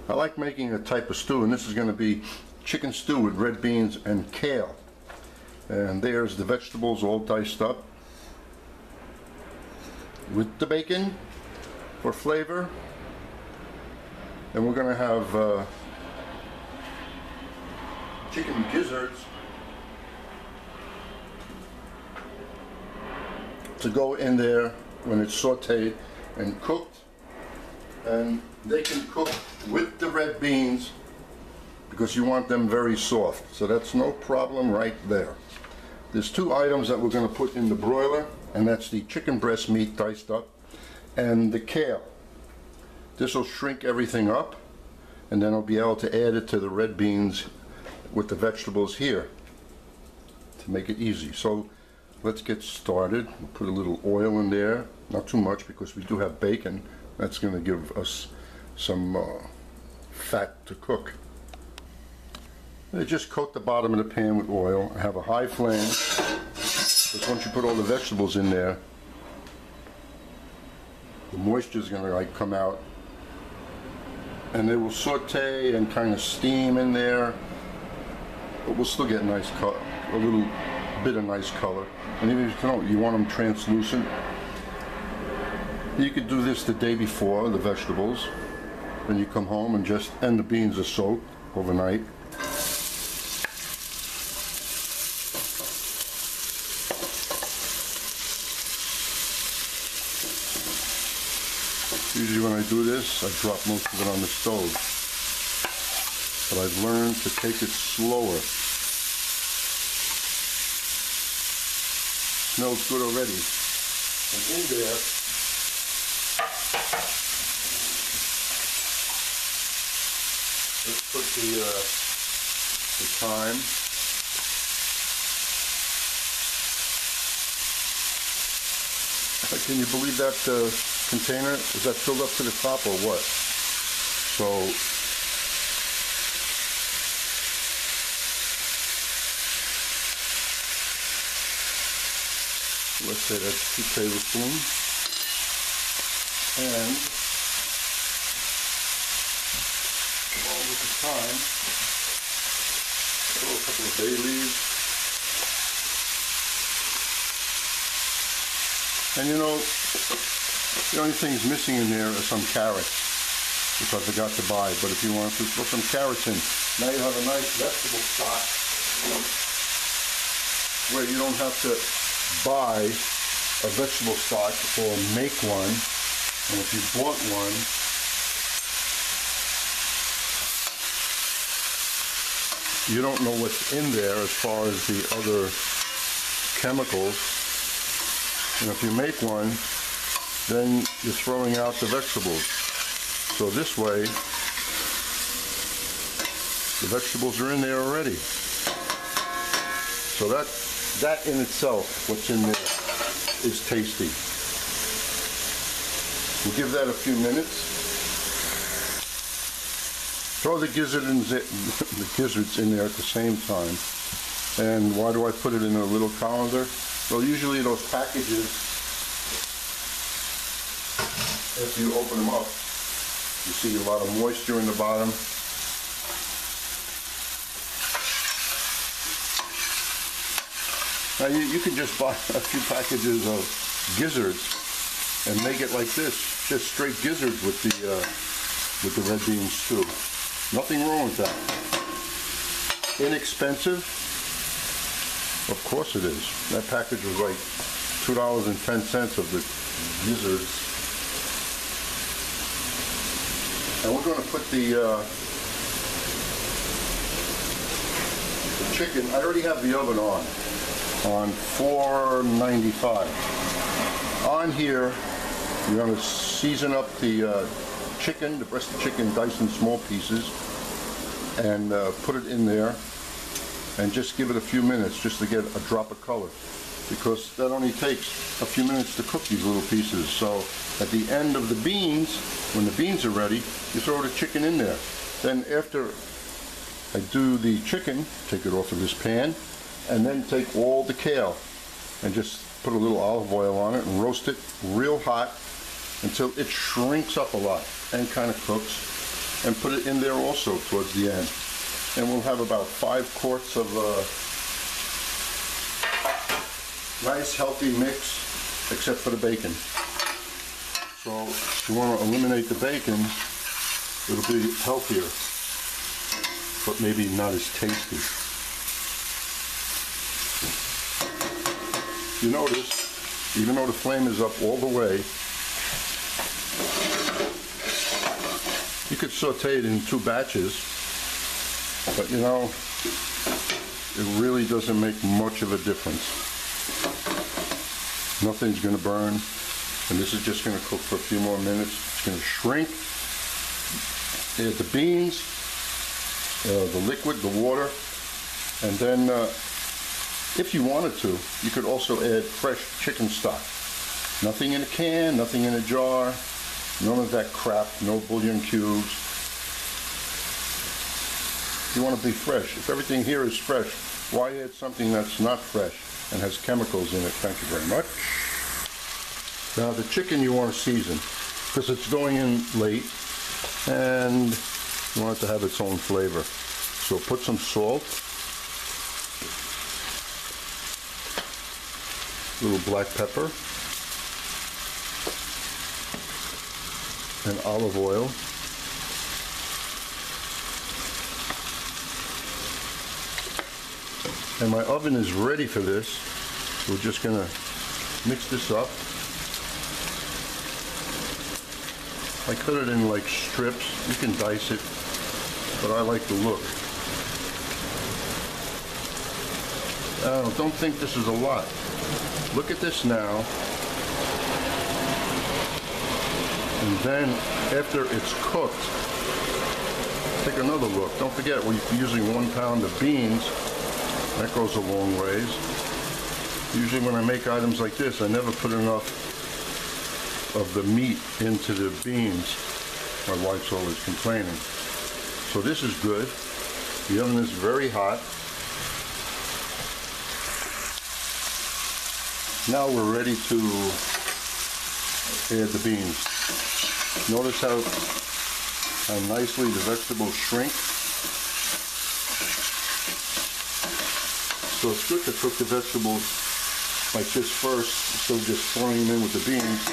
I like making a type of stew, and this is going to be chicken stew with red beans and kale. And there's the vegetables all diced up with the bacon for flavor. And we're going to have chicken gizzards to go in there when it's sauteed and cooked. And they can cook with the red beans because you want them very soft. So that's no problem right there. There's two items that we're going to put in the broiler, and that's the chicken breast meat diced up and the kale. This will shrink everything up, and then I'll be able to add it to the red beans with the vegetables here to make it easy. So let's get started. We'll put a little oil in there, not too much because we do have bacon. That's going to give us some fat to cook. I just coat the bottom of the pan with oil. I have a high flame because once you put all the vegetables in there, the moisture is going to come out, and they will saute and kind of steam in there, but we'll still get a nice color, a little bit of nice color. And even if you want them translucent, you could do this the day before, the vegetables, when you come home and the beans are soaked overnight. Usually when I do this, I drop most of it on the stove. But I've learned to take it slower. Smells good already. And in there, let's put the thyme. Can you believe that container? Is that filled up to the top or what? So let's say that's 2 tablespoons. And along with the thyme, throw a couple of bay leaves. And you know, the only things missing in there are some carrots, which I forgot to buy. But if you want to throw some carrots in, now you have a nice vegetable stock where you don't have to buy a vegetable stock or make one. And if you bought one, you don't know what's in there as far as the other chemicals. And if you make one, then you're throwing out the vegetables. So this way, the vegetables are in there already. So that in itself, what's in there, is tasty. We'll give that a few minutes. Throw the gizzards in there at the same time. And why do I put it in a little colander? Well, usually those packages, if you open them up, you see a lot of moisture in the bottom. Now you can just buy a few packages of gizzards and make it like this, just straight gizzards with the red beans too. Nothing wrong with that. Inexpensive. Of course it is. That package was like $2.10 of the gizzards. And we're going to put the chicken. I already have the oven on 495. On here, you're going to season up the chicken, the breast of chicken diced in small pieces, and put it in there. And just give it a few minutes just to get a drop of color, because that only takes a few minutes to cook these little pieces. So at the end of the beans, when the beans are ready, you throw the chicken in there. Then after I do the chicken, take it off of this pan, and then take all the kale and just put a little olive oil on it and roast it real hot until it shrinks up a lot and kind of cooks. and put it in there also towards the end. And we'll have about 5 quarts of nice healthy mix, except for the bacon. So if you want to eliminate the bacon, it'll be healthier, but maybe not as tasty. You notice, even though the flame is up all the way, you could saute it in 2 batches, but you know, it really doesn't make much of a difference. Nothing's going to burn, and this is just going to cook for a few more minutes. It's going to shrink. Add the beans, the liquid, the water, and then if you wanted to, you could also add fresh chicken stock. Nothing in a can, nothing in a jar, none of that crap, no bouillon cubes. You want to be fresh. If everything here is fresh, why add something that's not fresh and has chemicals in it? Thank you very much. Now the chicken you want to season, because it's going in late and you want it to have its own flavor. So put some salt, a little black pepper, and olive oil. And my oven is ready for this. We're just going to mix this up. I cut it in like strips. You can dice it, but I like the look. Don't think this is a lot. Look at this now. And then after it's cooked, take another look. Don't forget, we're using 1 pound of beans. That goes a long ways. Usually when I make items like this, I never put enough of the meat into the beans. My wife's always complaining. So this is good. The oven is very hot. Now we're ready to add the beans. Notice how nicely the vegetables shrink. So it's good to cook the vegetables like this first, instead of just throwing them in with the beans,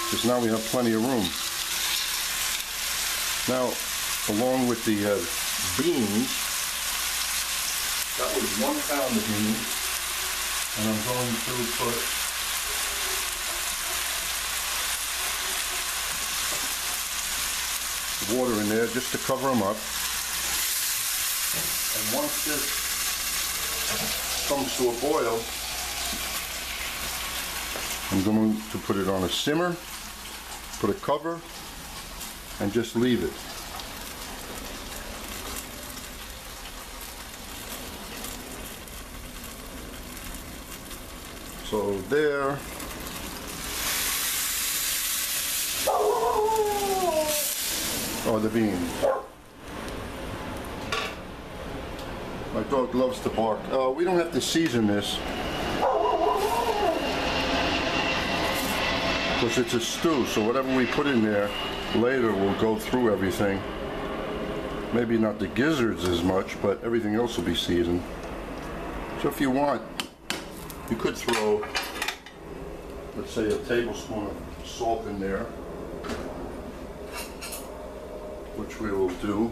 because now we have plenty of room. Now, along with the beans, that was 1 pound of beans, and I'm going to put water in there just to cover them up. And once this comes to a boil, I'm going to put it on a simmer, put a cover, and just leave it. So there. Are the beans. My dog loves to bark. We don't have to season this, because it's a stew, so whatever we put in there later will go through everything. Maybe not the gizzards as much, but everything else will be seasoned. So if you want, you could throw, let's say, a tablespoon of salt in there, which we will do.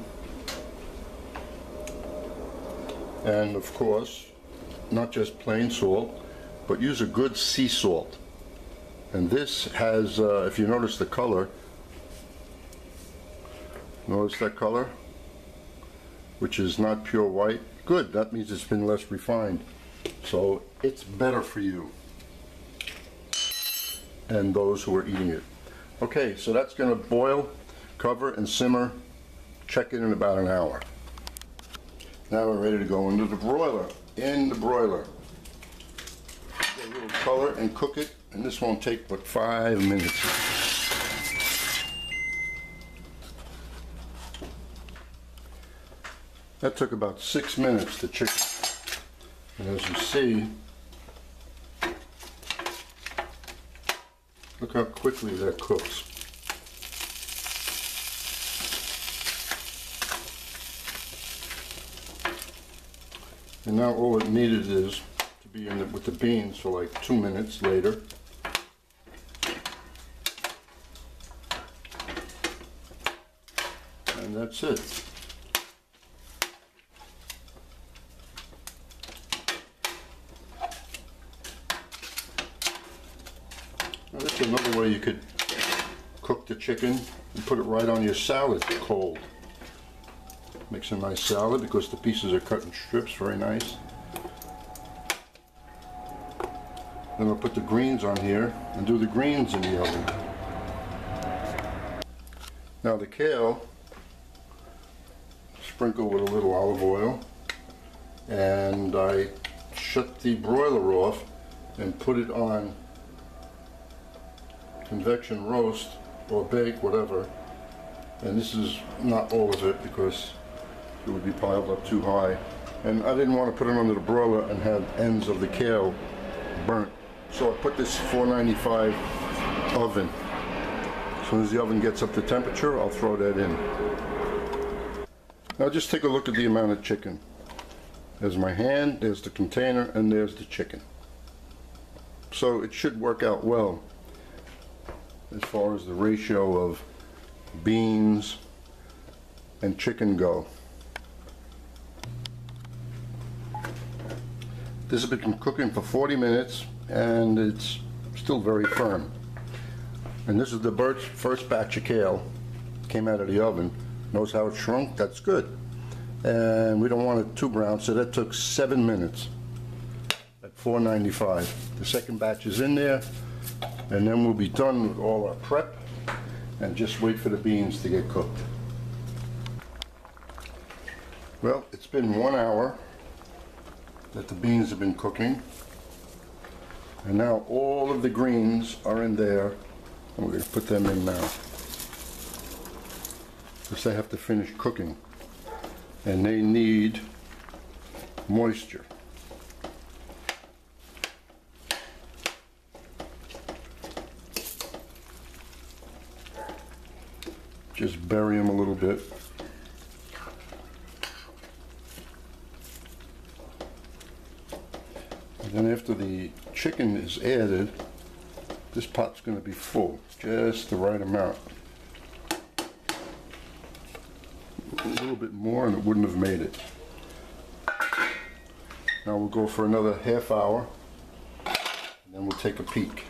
And of course, not just plain salt, but use a good sea salt. And this has, if you notice the color, notice that color, which is not pure white. Good, that means it's been less refined. So it's better for you and those who are eating it. Okay, so that's going to boil, cover, and simmer. Check it in about an hour. Now we're ready to go into the broiler. In the broiler. Get a little color and cook it, and this won't take but 5 minutes. That took about 6 minutes to chicken. And as you see, look how quickly that cooks. And now all it needed is to be in it with the beans for like 2 minutes later. And that's it. Now that's another way you could cook the chicken and put it right on your salad cold. Makes a nice salad because the pieces are cut in strips, very nice. Then I'll put the greens on here and do the greens in the oven. Now the kale, sprinkle with a little olive oil, and I shut the broiler off and put it on convection roast or bake, whatever. And this is not all of it because it would be piled up too high. And I didn't want to put it under the broiler and have ends of the kale burnt. So I put this 495 oven. As soon as the oven gets up to temperature, I'll throw that in. Now just take a look at the amount of chicken. There's my hand, there's the container, and there's the chicken. So it should work out well as far as the ratio of beans and chicken go. This has been cooking for 40 minutes and it's still very firm. And this is the first batch of kale. Came out of the oven. Notice how it shrunk? That's good. And we don't want it too brown, so that took 7 minutes at 495. The second batch is in there, and then we'll be done with all our prep and just wait for the beans to get cooked. Well, it's been 1 hour that the beans have been cooking, and now all of the greens are in there, and we're going to put them in now because they have to finish cooking and they need moisture. Just bury them a little bit. And then after the chicken is added, this pot's going to be full, just the right amount. A little bit more and it wouldn't have made it. Now we'll go for another half hour and then we'll take a peek.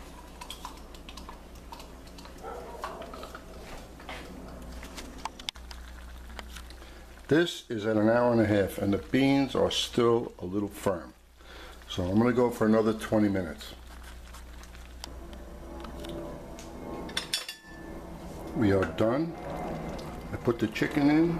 This is at 1 hour and a half and the beans are still a little firm. So I'm going to go for another 20 minutes. We are done. I put the chicken in.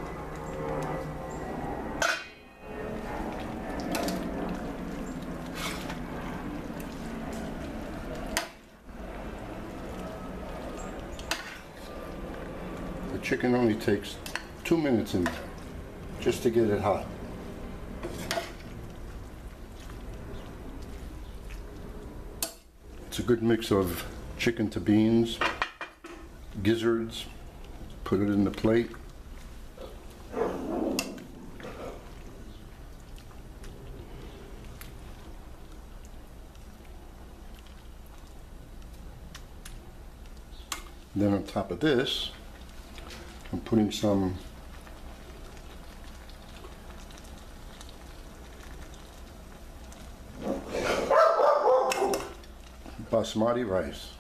The chicken only takes 2 minutes in there, just to get it hot. It's a good mix of chicken to beans, gizzards. Put it in the plate. Then on top of this, I'm putting some basmati rice.